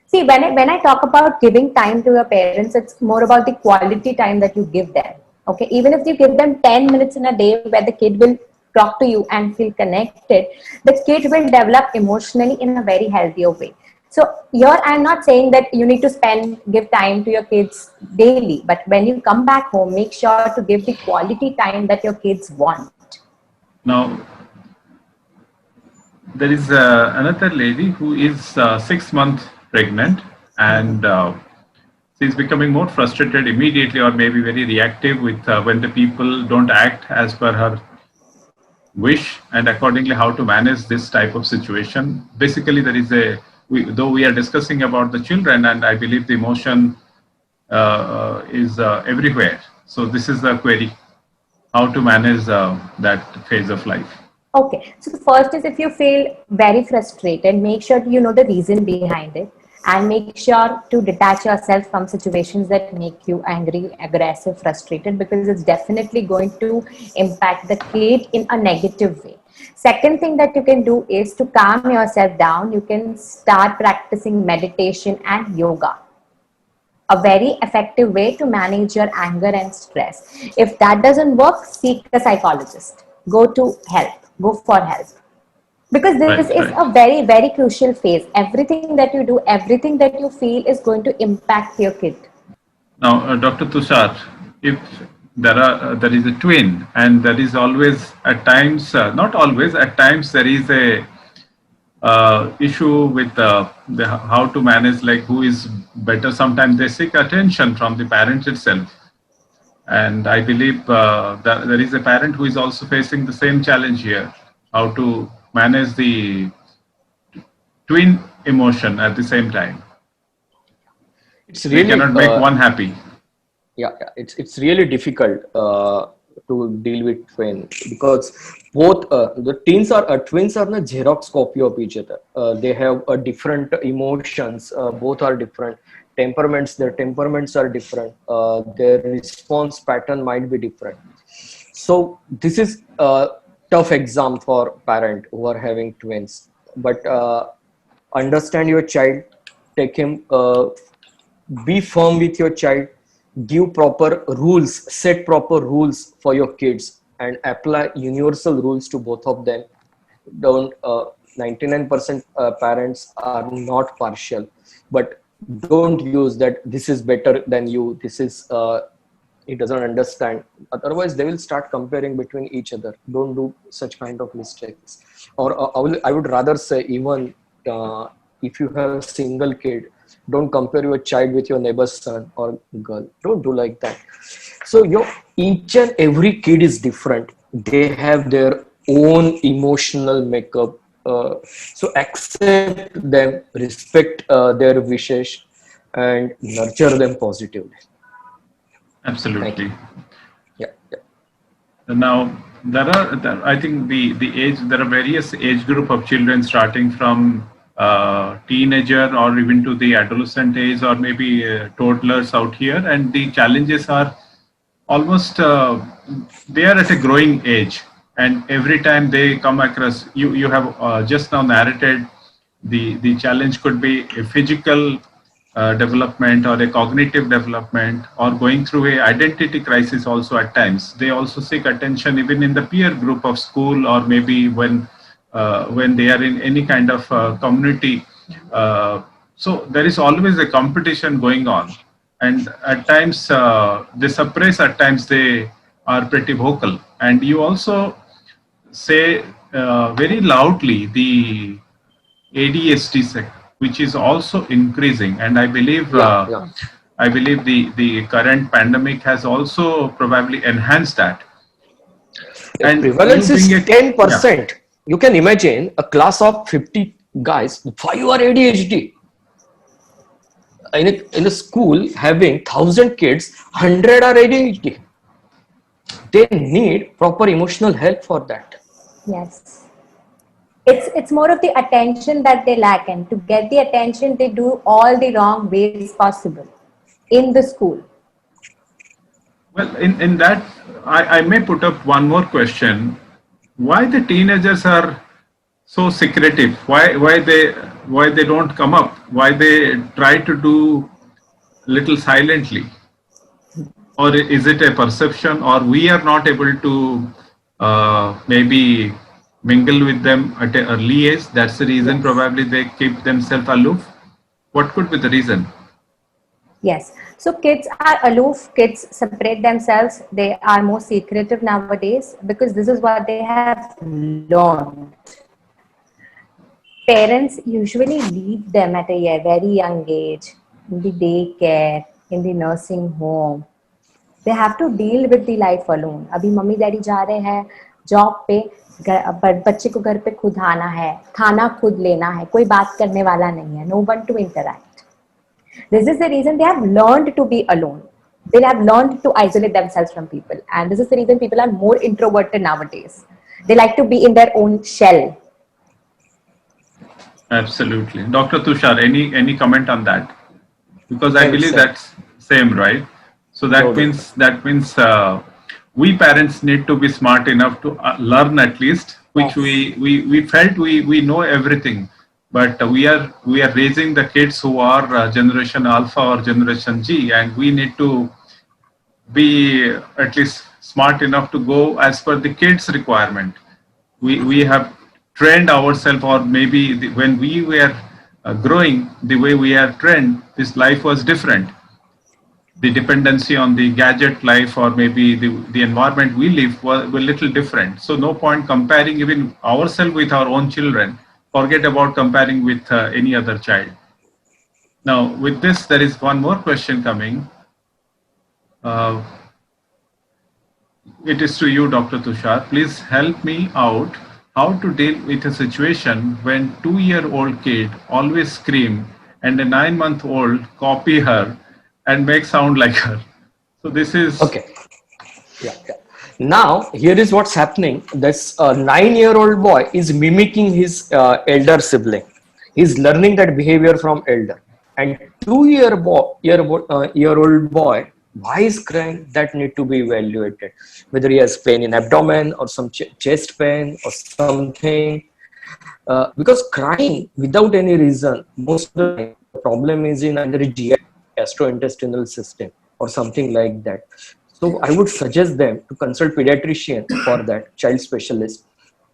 See, when I talk about giving time to your parents, it's more about the quality time that you give them. Okay, even if you give them 10 minutes in a day where the kid will talk to you and feel connected, the kid will develop emotionally in a very healthier way. So here I'm not saying that you need to give time to your kids daily, but when you come back home, make sure to give the quality time that your kids want.
Now, there is another lady who is 6 months pregnant, and she's becoming more frustrated immediately, or maybe very reactive with when the people don't act as per her wish, and accordingly how to manage this type of situation. Basically, there is though we are discussing about the children, and I believe the emotion is everywhere. So this is the query: how to manage that phase of life.
Okay, so the first is, if you feel very frustrated, make sure you know the reason behind it, and make sure to detach yourself from situations that make you angry, aggressive, frustrated, because it's definitely going to impact the kid in a negative way. Second thing that you can do is to calm yourself down. You can start practicing meditation and yoga, a very effective way to manage your anger and stress. If that doesn't work, seek a psychologist. Go to help. Go for help. Because this
Right,
is
right.
a very, very crucial phase. Everything that you do, everything that you feel is going to impact your kid.
Now, Dr. Tushar, if there is a twin, and there is always at times, not always, at times there is a issue with how to manage, like who is better. Sometimes they seek attention from the parent itself, and I believe that there is a parent who is also facing the same challenge here: how to manage the twin emotion at the same time.
It's
They
really
cannot make one happy.
it's really difficult to deal with twin, because both the twins are the xerox copy of each other. They have different emotions, both are different temperaments, their temperaments are different, their response pattern might be different. So this is a tough exam for parent who are having twins. But understand your child, take him, be firm with your child, give proper rules, set proper rules for your kids, and apply universal rules to both of them. Don't 99% parents are not partial, but don't use that this is better than you, this is he doesn't understand. Otherwise they will start comparing between each other. Don't do such kind of mistakes. Or I would rather say, even if you have a single kid, don't compare your child with your neighbor's son or girl. Don't do like that. So your each and every kid is different. They have their own emotional makeup. So accept them, respect their wishes, and nurture them positively. Thank you.
Absolutely.
Yeah, yeah.
Now, I think the age, there are various age group of children starting from teenager or even to the adolescent age, or maybe toddlers out here. And the challenges are almost, they are at a growing age. And every time they come across, you have just now narrated, the challenge could be a physical development or a cognitive development, or going through a identity crisis also at times. They also seek attention even in the peer group of school, or maybe when they are in any kind of community. So there is always a competition going on, and at times they suppress, at times they are pretty vocal, and you also say very loudly the ADHD which is also increasing. And
Yeah, yeah.
I believe the current pandemic has also probably enhanced that. And you
Prevalence
bring
is
it, yeah,
10%. You can imagine a class of 50 guys, 5 are ADHD. In a school having 1,000 kids, 100 are ADHD. They need proper emotional help for that.
Yes. It's more of the attention that they lack, and to get the attention, they do all the wrong ways possible in the school.
well, in that, I may put up one more question: why the teenagers are so secretive? Why they don't come up? Why they try to do little silently? Or is it a perception, or we are not able to maybe mingle with them at an early age? That's the reason
Yes.
probably they keep themselves aloof. What could be the reason?
Yes. So kids are aloof, kids separate themselves, they are more secretive nowadays because this is what they have learned. Parents usually leave them at a very young age in the daycare, in the nursing home. They have to deal with the life alone. अभी mummy daddy जा रहे हैं job पे, बच्चे को घर पे खुद आना है, खाना खुद लेना है, कोई बात करने वाला नहीं है, no one to interact. This is the reason they have learned to be alone. They have learned to isolate themselves from people, and this is the reason people are more introverted nowadays. They like to be in their own shell.
Absolutely. Dr. Tushar, any comment on that? Because I
Same,
believe
same.
that's same, right? So that
Totally.
means we parents need to be smart enough to learn at least, which
Yes.
we felt we know everything, but we are raising the kids who are generation Alpha or generation G, and we need to be at least smart enough to go as per the kids' requirement. We have trained ourselves, or maybe when we were growing, the way we are trained, this life was different. The dependency on the gadget life, or maybe the environment we live, were little different. So no point comparing even ourselves with our own children. Forget about comparing with any other child. Now, with this, there is one more question coming. Uh, It is to you, Dr. Tushar. Please help me out how to deal with a situation when 2-year-old kid always scream and a 9-month-old copy her and make sound like her. So this is
Okay. Yeah, yeah. Now, here is what's happening. This 9-year-old boy is mimicking his elder sibling. He's learning that behavior from elder. And 2-year-old boy, why is crying? That need to be evaluated. Whether he has pain in abdomen or some chest pain or something. Because crying without any reason, most of the time, the problem is in either GI, gastrointestinal system, or something like that. So I would suggest them to consult pediatrician for that, child specialist,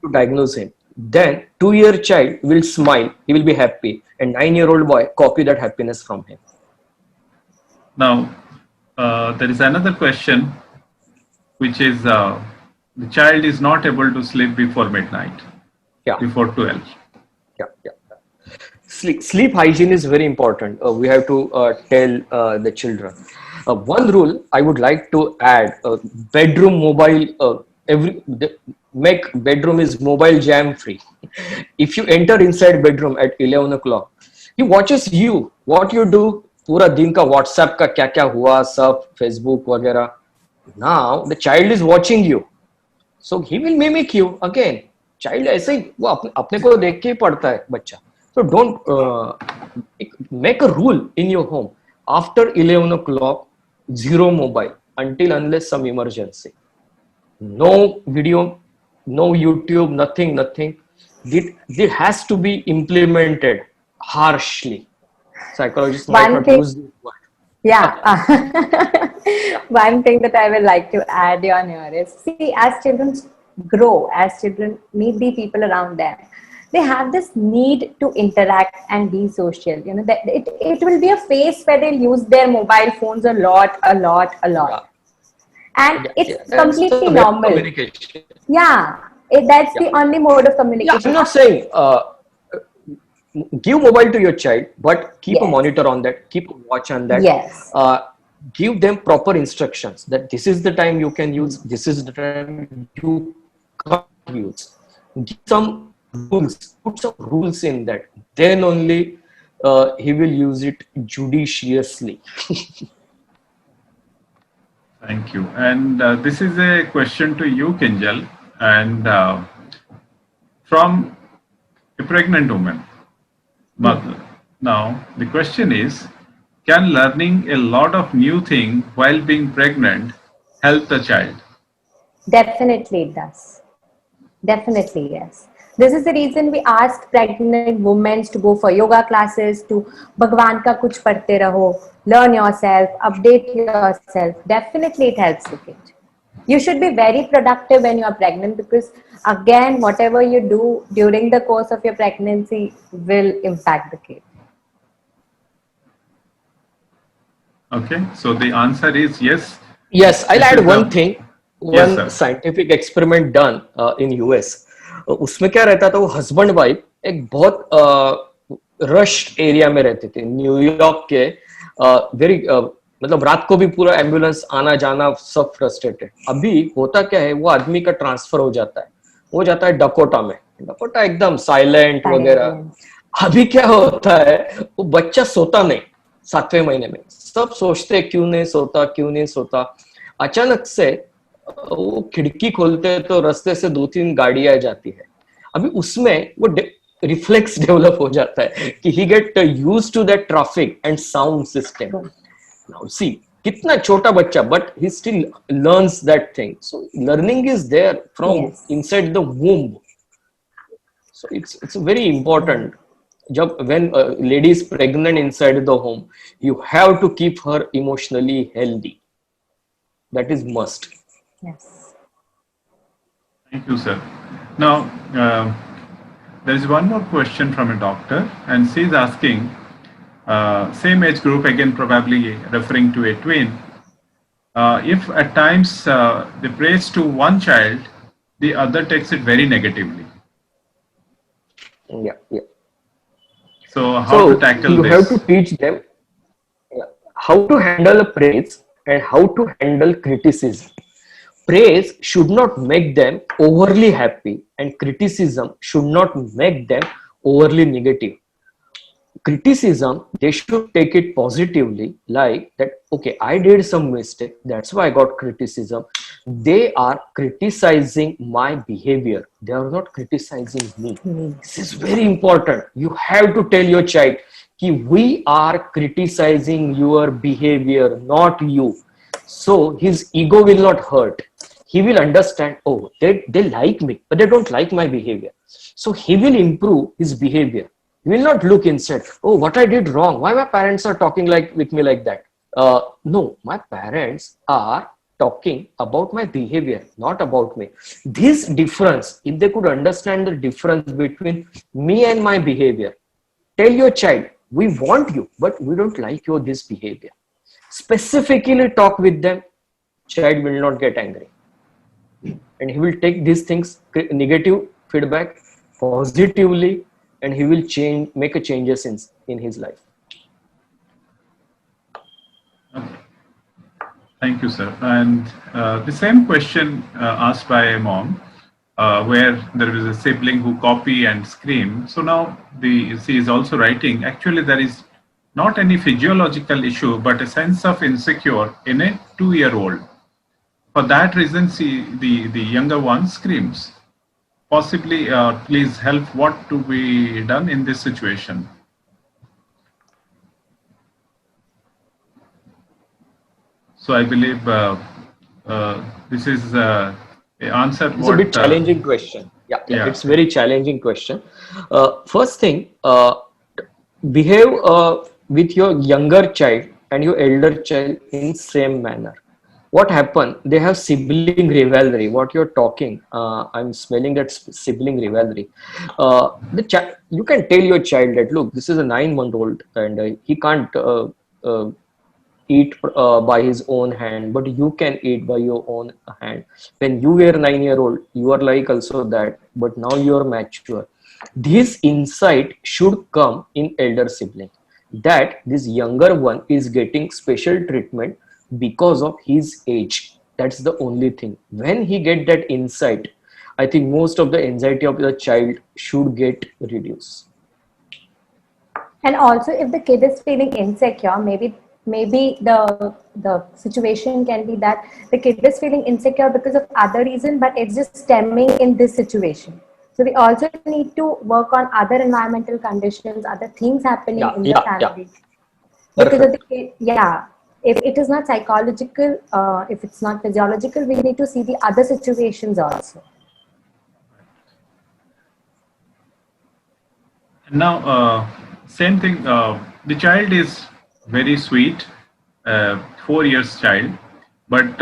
to diagnose him. Then 2-year child will smile, he will be happy, and 9-year-old boy copy that happiness from him.
now there is another question, which is the child is not able to sleep before midnight,
Yeah.
before 12.
Yeah, yeah. Sleep hygiene is very important. We have to tell the children. One rule I would like to add: bedroom mobile. Make bedroom is mobile jam free. If you enter inside bedroom at 11 o'clock, he watches you. What you do? पूरा दिन का WhatsApp का क्या क्या हुआ सब, Facebook वगैरह. Now the child is watching you. So he will mimic you again. Child ऐसे ही वो अपने को देख के ही पढ़ता है बच्चा. So don't make a rule in your home. After 11 o'clock, zero mobile until unless some emergency. No video, no YouTube, nothing. It has to be implemented harshly. Psychologists might
One
not
thing-
use this word.
Yeah. One thing that I would like to add on here is, see, as children grow, as children meet the people around them, they have this need to interact and be social. You know, that it will be a phase where they'll use their mobile phones a lot.
Yeah.
And it's
Yeah, that's
completely
the way of
normal.
communication.
Yeah. That's the only mode of
Yeah,
communication.
I'm not saying give mobile to your child, but keep a
Yes.
monitor on that, keep a watch on that.
Yes.
Give them proper instructions that this is the time you can use, this is the time you can't use. Give some rules, put some rules in that. Then only he will use it judiciously.
Thank you. And this is a question to you, Kinjal, and from a pregnant woman, mother. Now, the question is, can learning a lot of new things while being pregnant help the child?
Definitely it does. Definitely, yes. This is the reason we ask pregnant women to go for yoga classes, to Bhagwan ka kuch padhte raho, learn yourself, update yourself. Definitely it helps the kid. You should be very productive when you are pregnant, because again, whatever you do during the course of your pregnancy will impact the kid.
Okay, so the answer is yes.
Yes, I'll
This
add
is
one
the-
thing.
Yes,
One
sir.
scientific experiment done in US. उसमें क्या रहता था, वो husband wife एक बहुत rush area में रहते थे न्यूयॉर्क के. वेरी मतलब रात को भी पूरा एम्बुलेंस आना जाना सब फ्रस्ट्रेटेड. अभी होता क्या है, वो आदमी का ट्रांसफर हो जाता है, वो जाता है डकोटा में. डकोटा एकदम साइलेंट वगैरह. अभी क्या होता है, वो बच्चा सोता नहीं, 7वें महीने में सब सोचते क्यों नहीं सोता, क्यों नहीं सोता। अचानक से वो खिड़की खोलते तो रास्ते से 2-3 गाड़ियां जाती है। अभी उसमें वो रिफ्लेक्स डेवलप हो जाता है कि he get use to that traffic and sound system. Now see, कितना छोटा बच्चा, but he still learns that thing. So learning is there from
Yes.
Inside the womb. So it's very important. जब when a lady is pregnant inside the home, you have to keep her emotionally healthy. That is must.
Yes.
Thank you, sir. Now, there is one more question from a doctor, and she is asking, same age group, again, probably referring to a twin. If at times they praise to one child, the other takes it very negatively.
Yeah.
So, how
So
to tackle
you have to
this?
teach them how to handle a praise and how to handle criticism. Praise should not make them overly happy, and criticism should not make them overly negative. Criticism, they should take it positively, like that, okay, I did some mistake, that's why I got criticism. They are criticizing my behavior, they are not criticizing me. This is very important. You have to tell your child कि we are criticizing your behavior, not you. So his ego will not hurt. He will understand, oh, they like me, but they don't like my behavior. So he will improve his behavior. He will not look inside, oh, what I did wrong, why my parents are talking like with me like that. No, my parents are talking about my behavior, not about me. This difference, if they could understand the difference between me and my behavior, tell your child, we want you, but we don't like your this behavior. Specifically talk with them, child will not get angry. And he will take these things, negative feedback, positively, and he will make a changes in his life.
Thank you, sir. And the same question asked by a mom, where there is a sibling who copy and scream. So now she is also writing, actually there is not any physiological issue, but a sense of insecure in a 2-year-old. For that reason, the younger one screams. Possibly, please help, what to be done in this situation? So I believe this is the answer.
It's a bit challenging question. Yeah, it's very challenging question. First thing, behave with your younger child and your elder child in same manner. What happened? They have sibling rivalry. What you're talking, I'm smelling that sibling rivalry. You can tell your child that, look, this is a 9-month-old and he can't eat by his own hand, but you can eat by your own hand. When you were 9-year-old, you are like also that, but now you are mature. This insight should come in elder sibling, that this younger one is getting special treatment because of his age. That's the only thing. When he get that insight, I think most of the anxiety of the child should get reduced.
And also, if the kid is feeling insecure, maybe the situation can be that the kid is feeling insecure because of other reason, but it's just stemming in this situation. So we also need to work on other environmental conditions, other things happening in the family. Because of the kid, if it is not psychological, if it's not physiological, we need to see the other situations also.
Now, same thing, the child is very sweet, 4 years child, but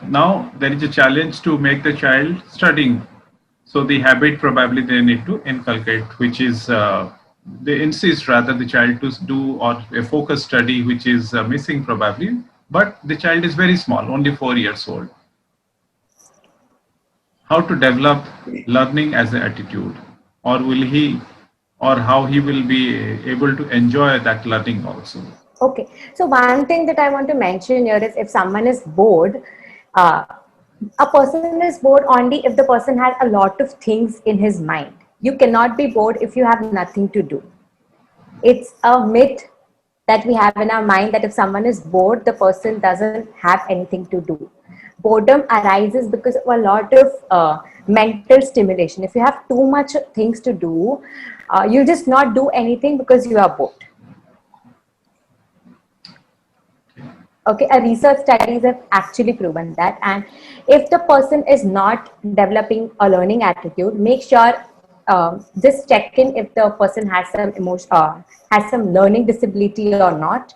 now there is a challenge to make the child studying. So the habit probably they need to inculcate, which is they insist rather the child to do or a focus study, which is missing probably, but the child is very small, only 4 years old. How to develop learning as an attitude, or will he, or how he will be able to enjoy that learning also?
Okay, so one thing that I want to mention here is, if someone is bored, a person is bored only if the person has a lot of things in his mind. You cannot be bored if you have nothing to do. It's a myth that we have in our mind that if someone is bored, the person doesn't have anything to do. Boredom arises because of a lot of mental stimulation. If you have too much things to do, you'll just not do anything because you are bored. Okay, a research studies have actually proven that. And if the person is not developing a learning attitude, make sure just check in if the person has some emotion, has some learning disability or not.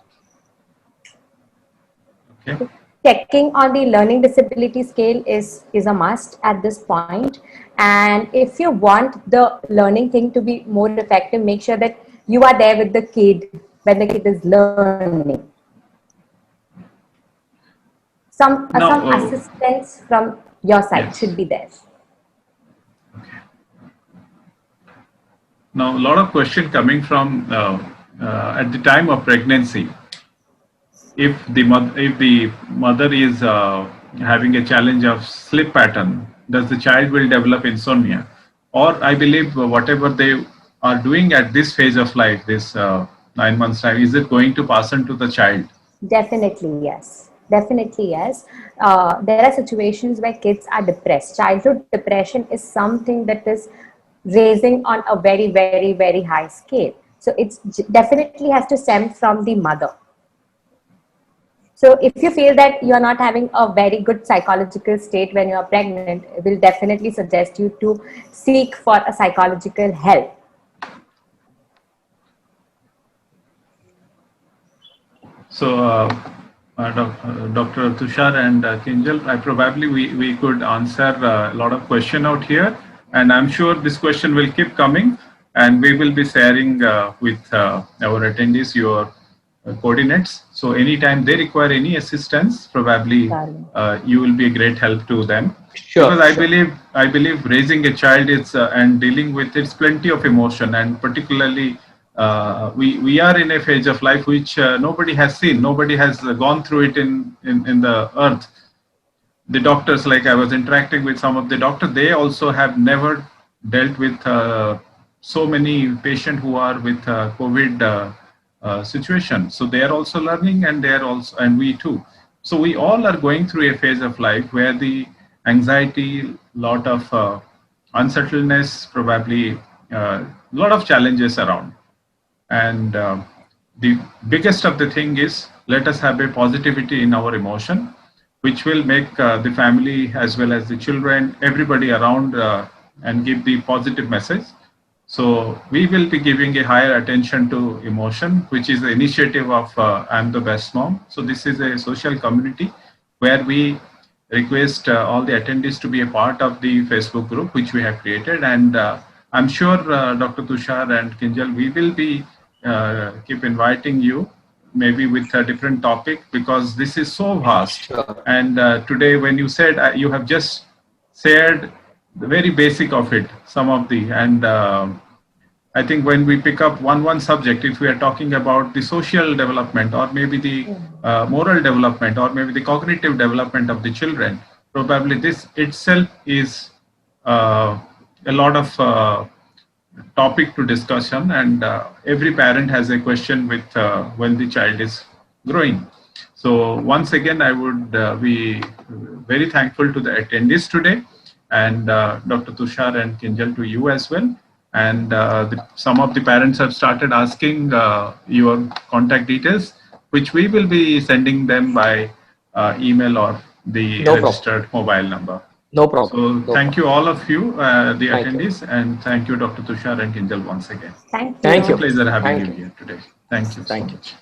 Okay.
Checking on the learning disability scale is a must at this point. And if you want the learning thing to be more effective, make sure that you are there with the kid when the kid is learning. Some assistance from your side
Yes.
should be there.
Now, a lot of question coming from at the time of pregnancy. If the mother is having a challenge of sleep pattern, does the child will develop insomnia? Or I believe whatever they are doing at this phase of life, this 9 months time, is it going to pass on to the child?
Definitely yes. Definitely yes. There are situations where kids are depressed. Childhood depression is something that is raising on a very, very, very high scale. So it's definitely has to stem from the mother. So if you feel that you are not having a very good psychological state when you are pregnant, I will definitely suggest you to seek for a psychological help.
So, Dr. Tushar and Kinjal, we could answer a lot of question out here, and I'm sure this question will keep coming, and we will be sharing with our attendees your coordinates. So anytime they require any assistance, probably you will be a great help to them.
Sure.
Because I believe raising a child is and dealing with it's plenty of emotion, and particularly we are in a phase of life which nobody has seen, nobody has gone through it in the earth. The doctors, like I was interacting with some of the doctors, they also have never dealt with so many patients who are with COVID situation. So they are also learning, and and we too. So we all are going through a phase of life where the anxiety, lot of unsettledness, probably a lot of challenges around. And the biggest of the thing is, let us have a positivity in our emotion, which will make the family as well as the children, everybody around, and give the positive message. So we will be giving a higher attention to emotion, which is the initiative of I'm the Best Mom. So this is a social community where we request all the attendees to be a part of the Facebook group, which we have created. And I'm sure Dr. Tushar and Kinjal, we will be keep inviting you, maybe with a different topic, because this is so vast.
Sure.
And today, when you said you have just shared the very basic of it, some of the, and I think when we pick up one subject, if we are talking about the social development, or maybe the moral development, or maybe the cognitive development of the children, probably this itself is a lot of topic to discussion, and every parent has a question with when the child is growing. So once again, I would be very thankful to the attendees today, and Dr. Tushar and Kinjal, to you as well. And some of the parents have started asking your contact details, which we will be sending them by email or the registered mobile number.
No problem.
So thank you all of you, the attendees, and thank you, Dr. Tushar and Kinjal, once again.
Thank you.
Thank you.
It's a pleasure having you here today. Thank you.
Thank you.
Much.